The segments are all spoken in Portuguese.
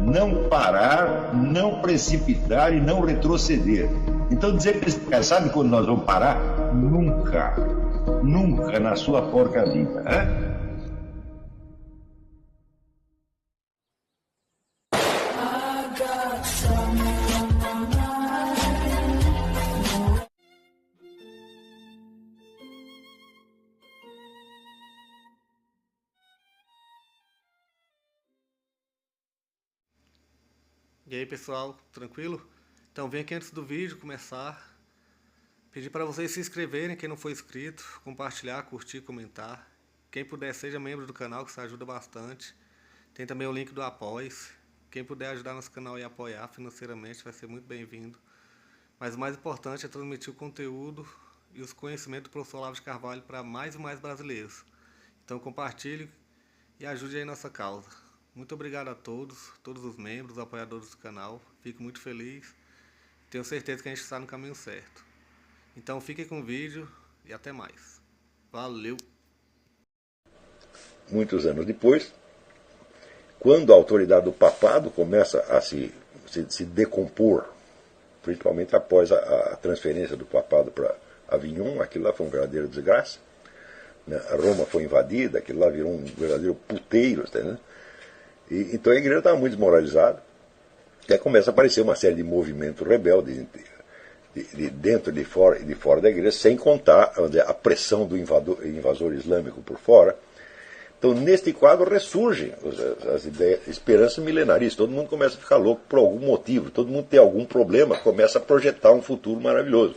não parar, não precipitar e não retroceder. Então dizer para esse cara, sabe quando nós vamos parar? Nunca. Nunca na sua porca vida. Né? E aí pessoal, tranquilo? Então vem aqui antes do vídeo começar, pedir para vocês se inscreverem, quem não for inscrito, compartilhar, curtir, comentar. Quem puder seja membro do canal, que isso ajuda bastante. Tem também o link do Apoia-se. Quem puder ajudar nosso canal e apoiar financeiramente vai ser muito bem-vindo. Mas o mais importante é transmitir o conteúdo e os conhecimentos do professor Olavo de Carvalho para mais e mais brasileiros. Então compartilhe e ajude aí nossa causa. Muito obrigado a todos os membros, apoiadores do canal. Fico muito feliz. Tenho certeza que a gente está no caminho certo. Então fiquem com o vídeo e até mais. Valeu! Muitos anos depois, quando a autoridade do papado começa a se decompor, principalmente após a transferência do papado para Avignon, aquilo lá foi um verdadeiro desgraça. Né? A Roma foi invadida, aquilo lá virou um verdadeiro puteiro, né? Então a igreja estava muito desmoralizada. E aí começa a aparecer uma série de movimentos rebeldes dentro e de fora da igreja, sem contar a pressão do invasor islâmico por fora. Então, neste quadro, ressurgem as ideias, esperanças milenaristas. Todo mundo começa a ficar louco por algum motivo, todo mundo tem algum problema, começa a projetar um futuro maravilhoso.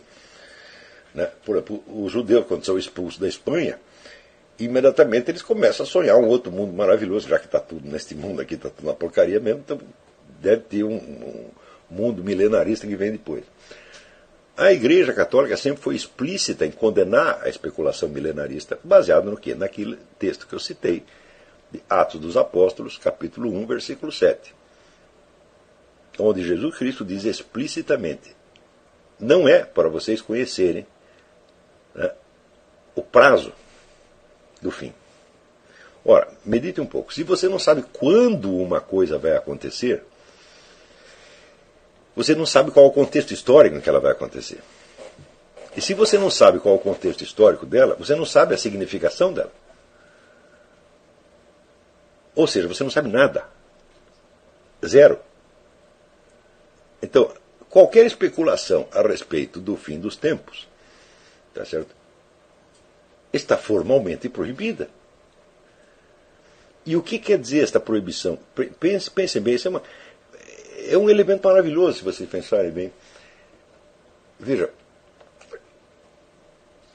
Né? Por exemplo, os judeus, quando são expulsos da Espanha, imediatamente eles começam a sonhar um outro mundo maravilhoso, já que está tudo neste mundo aqui, está tudo na porcaria mesmo, então deve ter um mundo milenarista que vem depois. A Igreja Católica sempre foi explícita em condenar a especulação milenarista, baseado no quê? Naquele texto que eu citei, de Atos dos Apóstolos, capítulo 1, versículo 7, onde Jesus Cristo diz explicitamente: não é para vocês conhecerem, né, o prazo do fim. Ora, medite um pouco. Se você não sabe quando uma coisa vai acontecer, você não sabe qual é o contexto histórico em que ela vai acontecer. E se você não sabe qual é o contexto histórico dela, você não sabe a significação dela. Ou seja, você não sabe nada. Zero. Então, qualquer especulação a respeito do fim dos tempos, tá certo? Está formalmente proibida. E o que quer dizer esta proibição? Pensem bem, isso é um elemento maravilhoso, se vocês pensarem bem. Veja,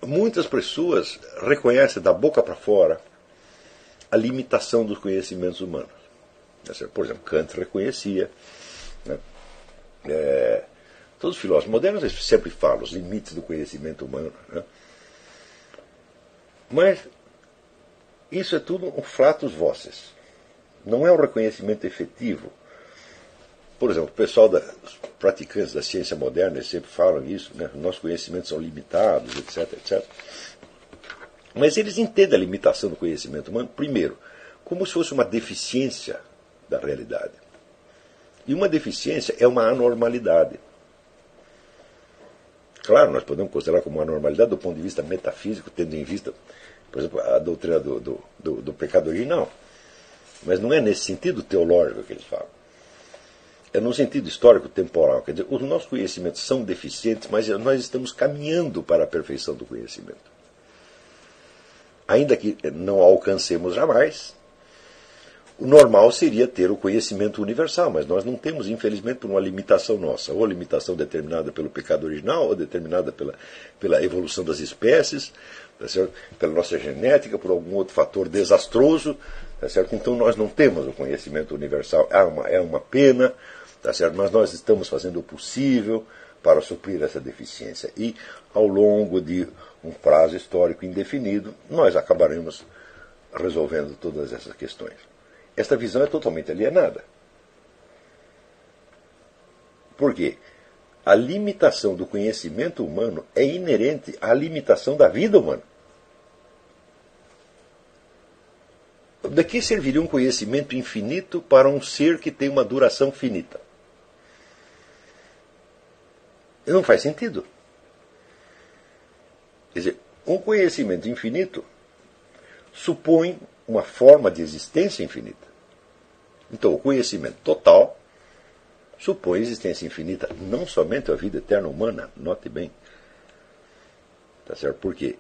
muitas pessoas reconhecem da boca para fora a limitação dos conhecimentos humanos. Por exemplo, Kant reconhecia, né? Todos os filósofos modernos sempre falam os limites do conhecimento humano, né? Mas isso é tudo um flatus vocis. Não é um reconhecimento efetivo. Por exemplo, o pessoal os praticantes da ciência moderna eles sempre falam isso, né? Nossos conhecimentos são limitados, etc, etc. Mas eles entendem a limitação do conhecimento humano, primeiro, como se fosse uma deficiência da realidade. E uma deficiência é uma anormalidade. Claro, nós podemos considerar como uma anormalidade do ponto de vista metafísico, tendo em vista, por exemplo, a doutrina do pecado original. Mas não é nesse sentido teológico que eles falam. É no sentido histórico-temporal. Quer dizer, os nossos conhecimentos são deficientes, mas nós estamos caminhando para a perfeição do conhecimento. Ainda que não alcancemos jamais, o normal seria ter o conhecimento universal, mas nós não temos, infelizmente, por uma limitação nossa, ou limitação determinada pelo pecado original, ou determinada pela evolução das espécies, tá certo? Pela nossa genética, por algum outro fator desastroso, tá certo? Então nós não temos o conhecimento universal. É uma pena, tá certo? Mas nós estamos fazendo o possível para suprir essa deficiência. E, ao longo de um prazo histórico indefinido, nós acabaremos resolvendo todas essas questões. Esta visão é totalmente alienada. Por quê? A limitação do conhecimento humano é inerente à limitação da vida humana. De que serviria um conhecimento infinito para um ser que tem uma duração finita? Não faz sentido. Quer dizer, um conhecimento infinito supõe uma forma de existência infinita. Então, o conhecimento total supõe existência infinita, não somente a vida eterna humana, note bem. Tá certo? Porque,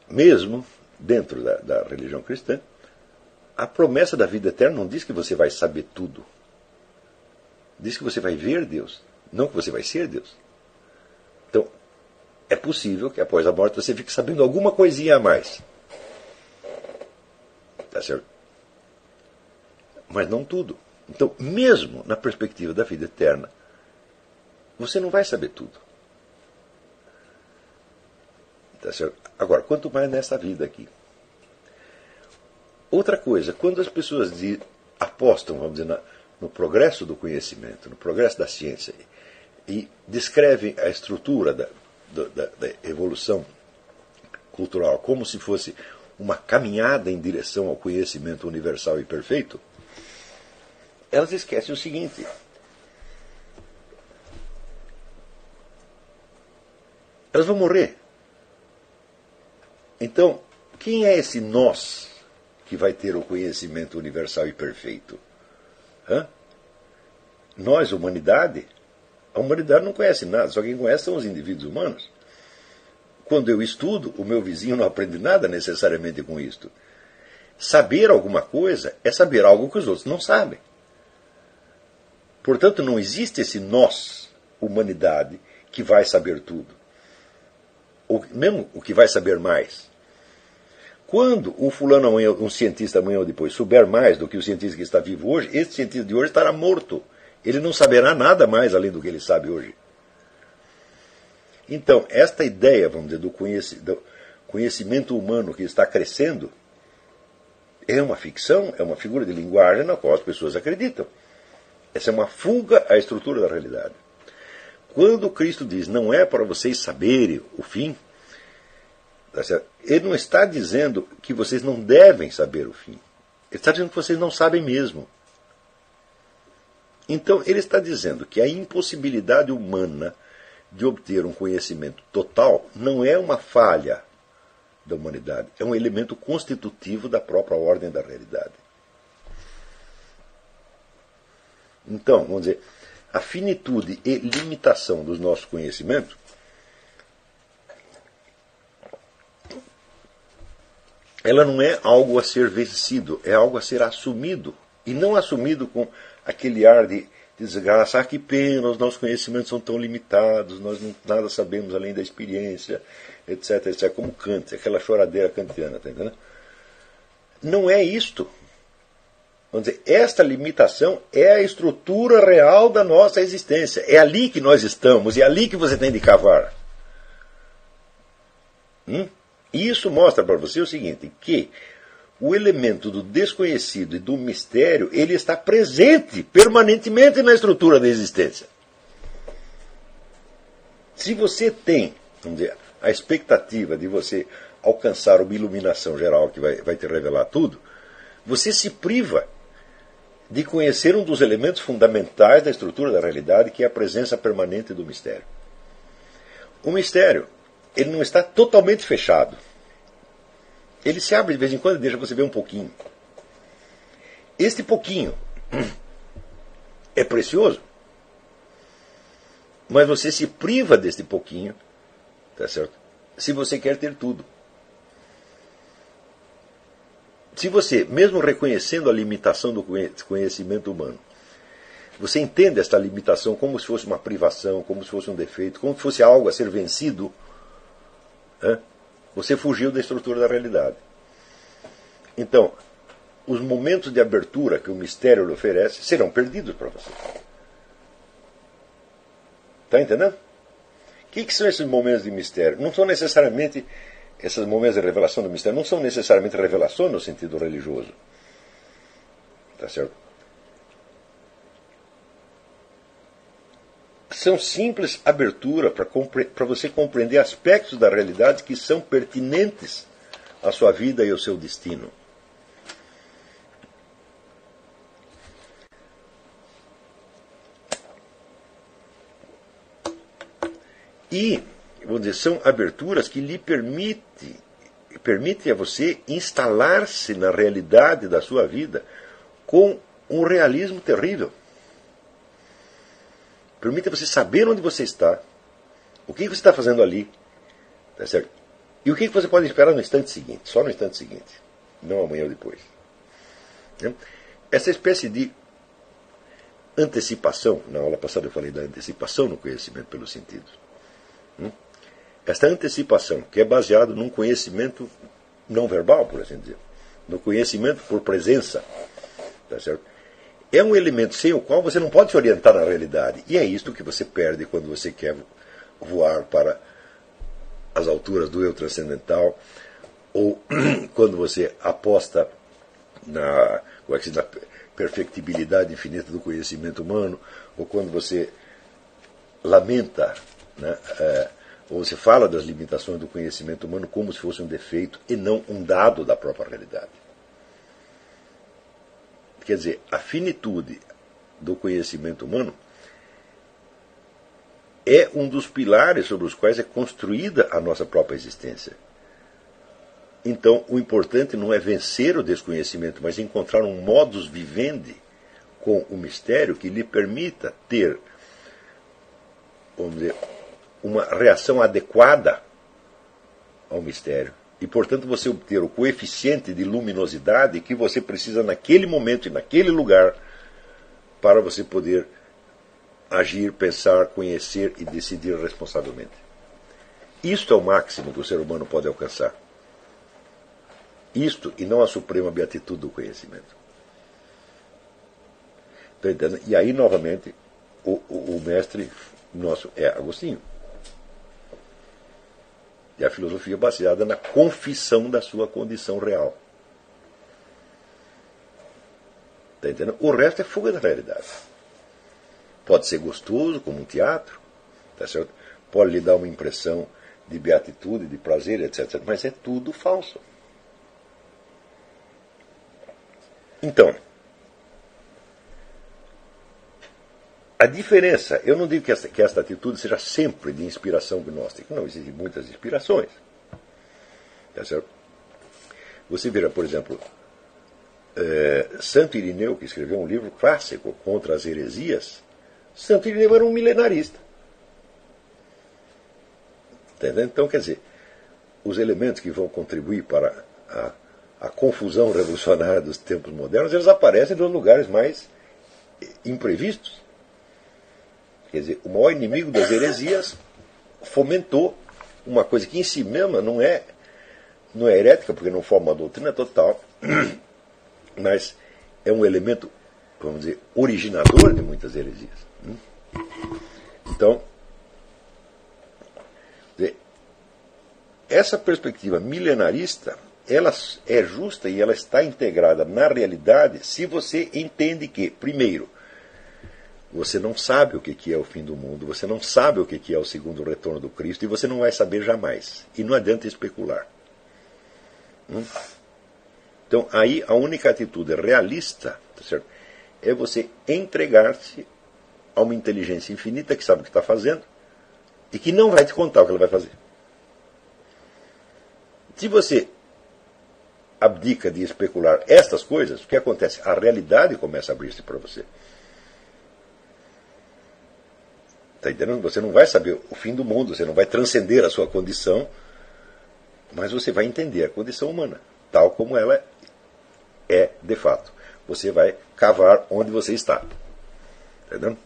mesmo dentro da religião cristã, a promessa da vida eterna não diz que você vai saber tudo. Diz que você vai ver Deus, não que você vai ser Deus. Então, é possível que após a morte você fique sabendo alguma coisinha a mais. Tá certo? Mas não tudo. Então, mesmo na perspectiva da vida eterna, você não vai saber tudo. Tá certo? Agora, quanto mais nessa vida aqui. Outra coisa, quando as pessoas apostam, vamos dizer, no progresso do conhecimento, no progresso da ciência, e descrevem a estrutura da evolução cultural como se fosse uma caminhada em direção ao conhecimento universal e perfeito, elas esquecem o seguinte: elas vão morrer. Então, quem é esse nós que vai ter o conhecimento universal e perfeito? Nós, humanidade? A humanidade não conhece nada, só quem conhece são os indivíduos humanos. Quando eu estudo, o meu vizinho não aprende nada necessariamente com isto. Saber alguma coisa é saber algo que os outros não sabem. Portanto, não existe esse nós, humanidade, que vai saber tudo. Ou mesmo o que vai saber mais. Quando um fulano amanhã, um cientista amanhã ou depois, souber mais do que o cientista que está vivo hoje, esse cientista de hoje estará morto. Ele não saberá nada mais além do que ele sabe hoje. Então, esta ideia, vamos dizer, do conhecimento humano que está crescendo, é uma ficção, é uma figura de linguagem na qual as pessoas acreditam. Essa é uma fuga à estrutura da realidade. Quando Cristo diz, não é para vocês saberem o fim, ele não está dizendo que vocês não devem saber o fim. Ele está dizendo que vocês não sabem mesmo. Então, ele está dizendo que a impossibilidade humana de obter um conhecimento total não é uma falha da humanidade, é um elemento constitutivo da própria ordem da realidade. Então, vamos dizer, a finitude e limitação dos nossos conhecimentos ela não é algo a ser vencido, é algo a ser assumido. E não assumido com aquele ar de desgraça, que pena, os nossos conhecimentos são tão limitados, nós nada sabemos além da experiência, etc, etc, como Kant, aquela choradeira kantiana, tá entendendo? Não é isto. Vamos dizer, esta limitação é a estrutura real da nossa existência. É ali que nós estamos, é ali que você tem de cavar. E isso mostra para você o seguinte, que o elemento do desconhecido e do mistério, ele está presente permanentemente na estrutura da existência. Se você tem, vamos dizer, a expectativa de você alcançar uma iluminação geral que vai te revelar tudo, você se priva de conhecer um dos elementos fundamentais da estrutura da realidade, que é a presença permanente do mistério. O mistério, ele não está totalmente fechado. Ele se abre de vez em quando e deixa você ver um pouquinho. Este pouquinho é precioso, mas você se priva deste pouquinho, tá certo? Se você quer ter tudo. Se você, mesmo reconhecendo a limitação do conhecimento humano, você entende esta limitação como se fosse uma privação, como se fosse um defeito, como se fosse algo a ser vencido, você fugiu da estrutura da realidade. Então, os momentos de abertura que o mistério lhe oferece serão perdidos para você. Está entendendo? O que são esses momentos de mistério? Não são necessariamente, esses momentos de revelação do mistério, não são necessariamente revelação no sentido religioso. Está certo? São simples abertura para você compreender aspectos da realidade que são pertinentes à sua vida e ao seu destino. E, vamos dizer, são aberturas que lhe permitem a você instalar-se na realidade da sua vida com um realismo terrível. Permite a você saber onde você está, o que você está fazendo ali, tá certo? E o que você pode esperar no instante seguinte, só no instante seguinte, não amanhã ou depois. Essa espécie de antecipação, na aula passada eu falei da antecipação no conhecimento pelos sentidos. Esta antecipação, que é baseada num conhecimento não verbal, por assim dizer, no conhecimento por presença, tá certo? É um elemento sem o qual você não pode se orientar na realidade. E é isto que você perde quando você quer voar para as alturas do eu transcendental, ou quando você aposta na perfectibilidade infinita do conhecimento humano, ou quando você lamenta, né, ou você fala das limitações do conhecimento humano como se fosse um defeito e não um dado da própria realidade. Quer dizer, a finitude do conhecimento humano é um dos pilares sobre os quais é construída a nossa própria existência. Então, o importante não é vencer o desconhecimento, mas encontrar um modus vivendi com o mistério que lhe permita ter, vamos dizer, uma reação adequada ao mistério. E, portanto, você obter o coeficiente de luminosidade que você precisa naquele momento e naquele lugar para você poder agir, pensar, conhecer e decidir responsavelmente. Isto é o máximo que o ser humano pode alcançar. Isto e não a suprema beatitude do conhecimento. Tá entendendo? E aí, novamente, o mestre nosso é Agostinho. E a filosofia é baseada na confissão da sua condição real. Tá entendendo? O resto é fuga da realidade. Pode ser gostoso, como um teatro, tá certo? Pode lhe dar uma impressão de beatitude, de prazer, etc. Mas é tudo falso. Então, a diferença, eu não digo que esta atitude seja sempre de inspiração gnóstica. Não, existem muitas inspirações. Tá certo? Você verá, por exemplo, Santo Irineu, que escreveu um livro clássico contra as heresias. Santo Irineu era um milenarista. Tá entendendo? Então, quer dizer, os elementos que vão contribuir para a confusão revolucionária dos tempos modernos, eles aparecem nos lugares mais imprevistos. Quer dizer, o maior inimigo das heresias fomentou uma coisa que em si mesma não é herética, porque não forma uma doutrina total, mas é um elemento, vamos dizer, originador de muitas heresias. Então, essa perspectiva milenarista, ela é justa e ela está integrada na realidade se você entende que, primeiro, você não sabe o que é o fim do mundo, você não sabe o que é o segundo retorno do Cristo e você não vai saber jamais. E não adianta especular. Então, aí a única atitude realista, tá certo, é você entregar-se a uma inteligência infinita que sabe o que está fazendo e que não vai te contar o que ela vai fazer. Se você abdica de especular estas coisas, o que acontece? A realidade começa a abrir-se para você. Está entendendo? Você não vai saber o fim do mundo, você não vai transcender a sua condição, mas você vai entender a condição humana, tal como ela é de fato. Você vai cavar onde você está. Entendeu?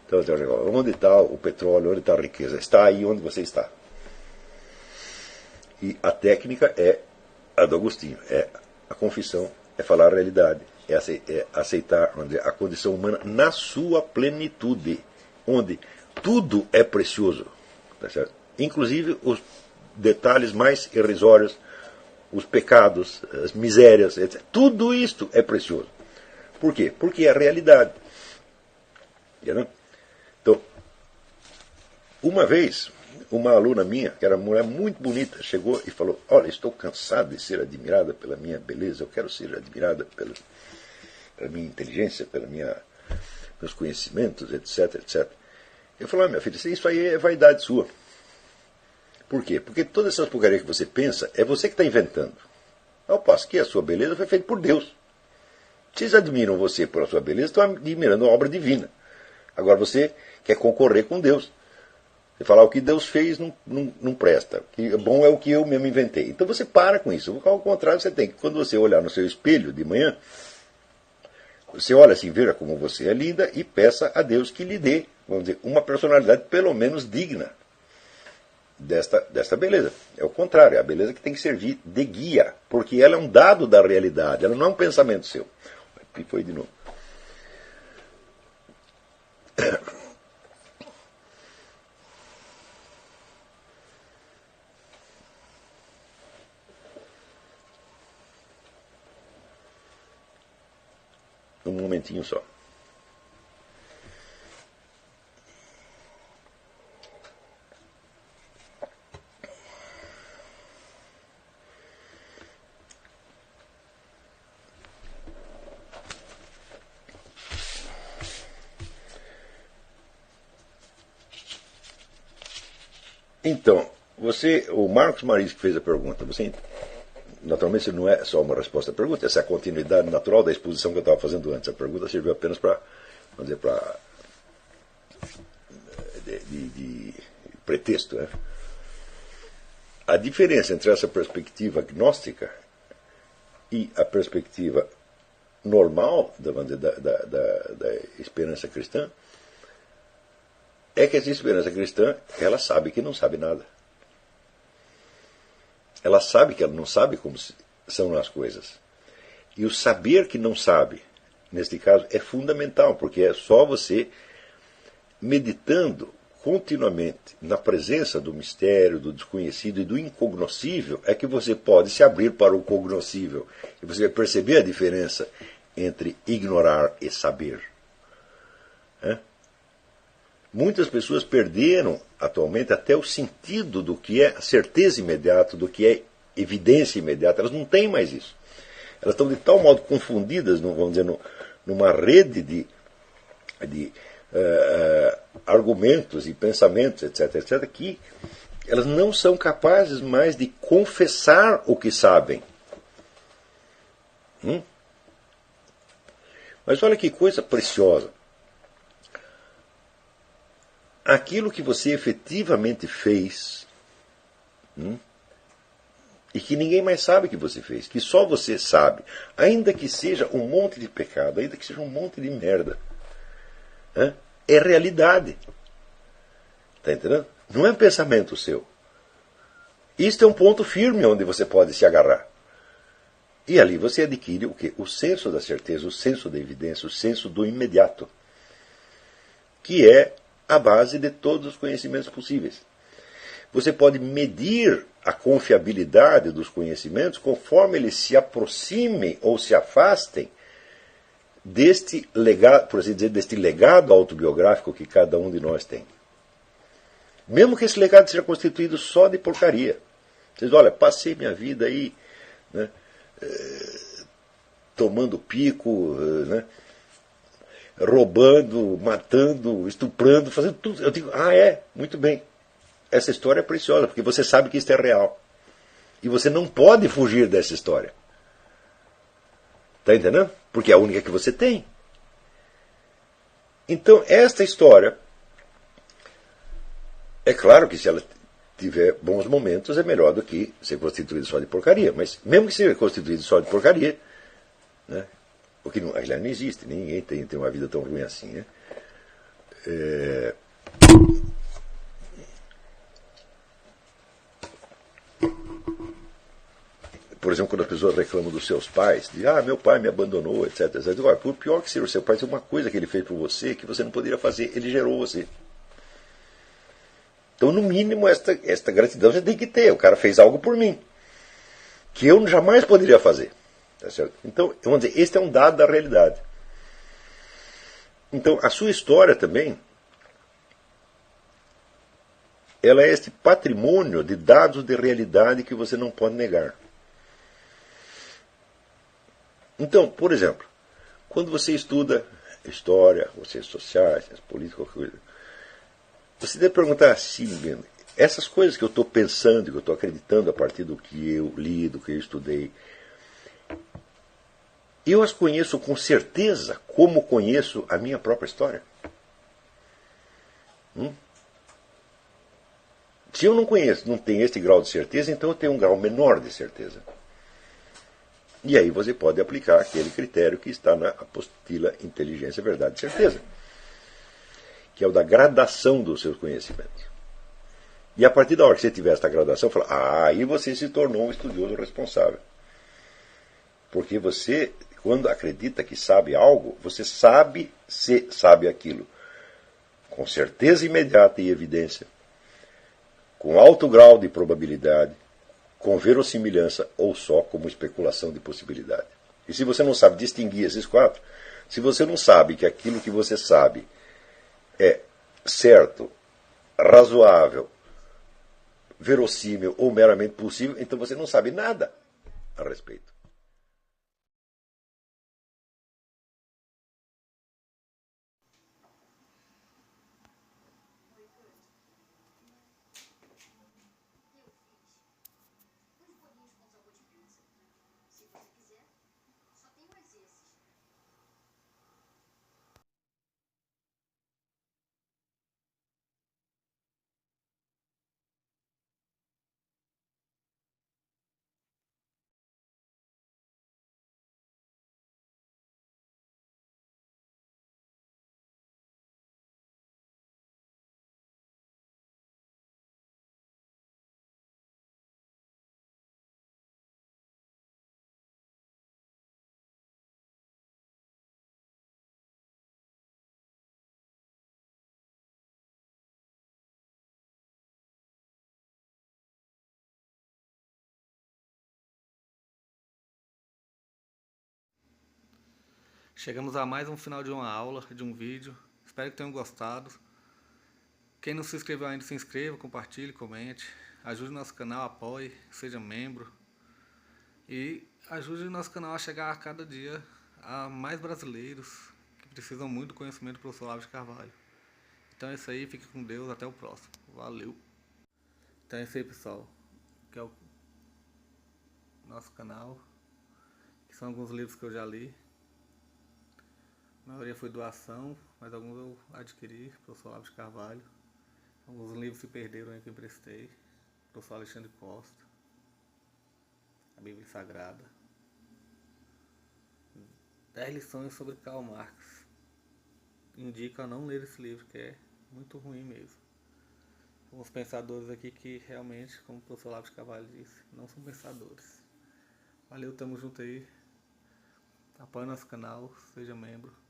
Então, onde está o petróleo, onde está a riqueza? Está aí onde você está. E a técnica é a do Agostinho, é a confissão, é falar a realidade, é aceitar a condição humana na sua plenitude, onde tudo é precioso, tá certo? Inclusive os detalhes mais irrisórios, os pecados, as misérias, etc. Tudo isto é precioso. Por quê? Porque é a realidade. Entendeu? Então, uma vez, uma aluna minha, que era uma mulher muito bonita, chegou e falou: olha, estou cansada de ser admirada pela minha beleza, eu quero ser admirada pela minha inteligência, pelos meus conhecimentos, etc, etc. Eu falei, minha filha, isso aí é vaidade sua. Por quê? Porque todas essas porcarias que você pensa, é você que está inventando. Ao passo que a sua beleza foi feita por Deus. Vocês admiram você por a sua beleza, estão admirando a obra divina. Agora você quer concorrer com Deus. Você falar o que Deus fez não presta. O que é bom é o que eu mesmo inventei. Então você para com isso. Ao contrário, você tem que, quando você olhar no seu espelho de manhã, você olha assim, veja como você é linda e peça a Deus que lhe dê, vamos dizer, uma personalidade pelo menos digna desta beleza. É o contrário, é a beleza que tem que servir de guia, porque ela é um dado da realidade, ela não é um pensamento seu. Foi de novo. Um momentinho só. Então, o Marcos Maris que fez a pergunta, naturalmente não é só uma resposta à pergunta, essa é a continuidade natural da exposição que eu estava fazendo antes. A pergunta serviu apenas para, vamos dizer, de pretexto. Né? A diferença entre essa perspectiva gnóstica e a perspectiva normal da esperança cristã é que essa esperança cristã, ela sabe que não sabe nada. Ela sabe que ela não sabe como são as coisas. E o saber que não sabe, neste caso, é fundamental, porque é só você meditando continuamente na presença do mistério, do desconhecido e do incognoscível, é que você pode se abrir para o cognoscível. E você vai perceber a diferença entre ignorar e saber. Muitas pessoas perderam atualmente até o sentido do que é certeza imediata, do que é evidência imediata. Elas não têm mais isso. Elas estão de tal modo confundidas, vamos dizer, numa rede de argumentos e pensamentos, etc., que elas não são capazes mais de confessar o que sabem. Mas olha que coisa preciosa. Aquilo que você efetivamente fez, e que ninguém mais sabe que você fez, que só você sabe, ainda que seja um monte de pecado, ainda que seja um monte de merda, é realidade. Está entendendo? Não é um pensamento seu. Isto é um ponto firme onde você pode se agarrar. E ali você adquire o quê? O senso da certeza, o senso da evidência, o senso do imediato, que é a base de todos os conhecimentos possíveis. Você pode medir a confiabilidade dos conhecimentos conforme eles se aproximem ou se afastem deste legado, por assim dizer, deste legado autobiográfico que cada um de nós tem. Mesmo que esse legado seja constituído só de porcaria. Vocês olha, passei minha vida aí, né, tomando pico, né, roubando, matando, estuprando, fazendo tudo. Eu digo, muito bem. Essa história é preciosa, porque você sabe que isso é real. E você não pode fugir dessa história. Está entendendo? Porque é a única que você tem. Então, esta história, é claro que se ela tiver bons momentos, é melhor do que ser constituído só de porcaria. Mas mesmo que seja constituído só de porcaria, né, porque aliás, não existe, ninguém tem uma vida tão ruim assim. Né? Por exemplo, quando as pessoas reclamam dos seus pais, de meu pai me abandonou, etc. Eu digo, por pior que seja o seu pai, tem uma coisa que ele fez por você que você não poderia fazer, ele gerou você. Então, no mínimo, esta gratidão você tem que ter. O cara fez algo por mim, que eu jamais poderia fazer. Tá certo? Então, vamos dizer, este é um dado da realidade. Então, a sua história também, ela é este patrimônio de dados de realidade que você não pode negar. Então, por exemplo, quando você estuda história, ciências sociais, ciências políticas, qualquer coisa, Você deve perguntar assim, essas coisas que eu estou pensando, que eu estou acreditando a partir do que eu li, do que eu estudei, eu as conheço com certeza como conheço a minha própria história? Se eu não conheço, não tenho esse grau de certeza, então eu tenho um grau menor de certeza. E aí você pode aplicar aquele critério que está na apostila Inteligência, Verdade e Certeza, que é o da gradação dos seus conhecimentos. E a partir da hora que você tiver essa gradação, fala, aí você se tornou um estudioso responsável. Porque você, quando acredita que sabe algo, você sabe se sabe aquilo. Com certeza imediata e evidência, com alto grau de probabilidade, com verossimilhança ou só como especulação de possibilidade. E se você não sabe distinguir esses quatro, se você não sabe que aquilo que você sabe é certo, razoável, verossímil ou meramente possível, então você não sabe nada a respeito. Chegamos a mais um final de uma aula, de um vídeo. Espero que tenham gostado. Quem não se inscreveu ainda, se inscreva, compartilhe, comente. Ajude o nosso canal, apoie, seja membro. E ajude o nosso canal a chegar a cada dia a mais brasileiros que precisam muito do conhecimento do professor Olavo de Carvalho. Então é isso aí, fique com Deus, até o próximo. Valeu! Então é isso aí, pessoal. Que é o nosso canal. Que são alguns livros que eu já li. A maioria foi doação, mas alguns eu adquiri, professor Olavo de Carvalho. Alguns livros se perderam aí que eu emprestei. Professor Alexandre Costa. A Bíblia Sagrada. 10 lições sobre Karl Marx. Indico a não ler esse livro, que é muito ruim mesmo. Alguns pensadores aqui que realmente, como o professor Olavo de Carvalho disse, não são pensadores. Valeu, tamo junto aí. Apoie nosso canal, seja membro.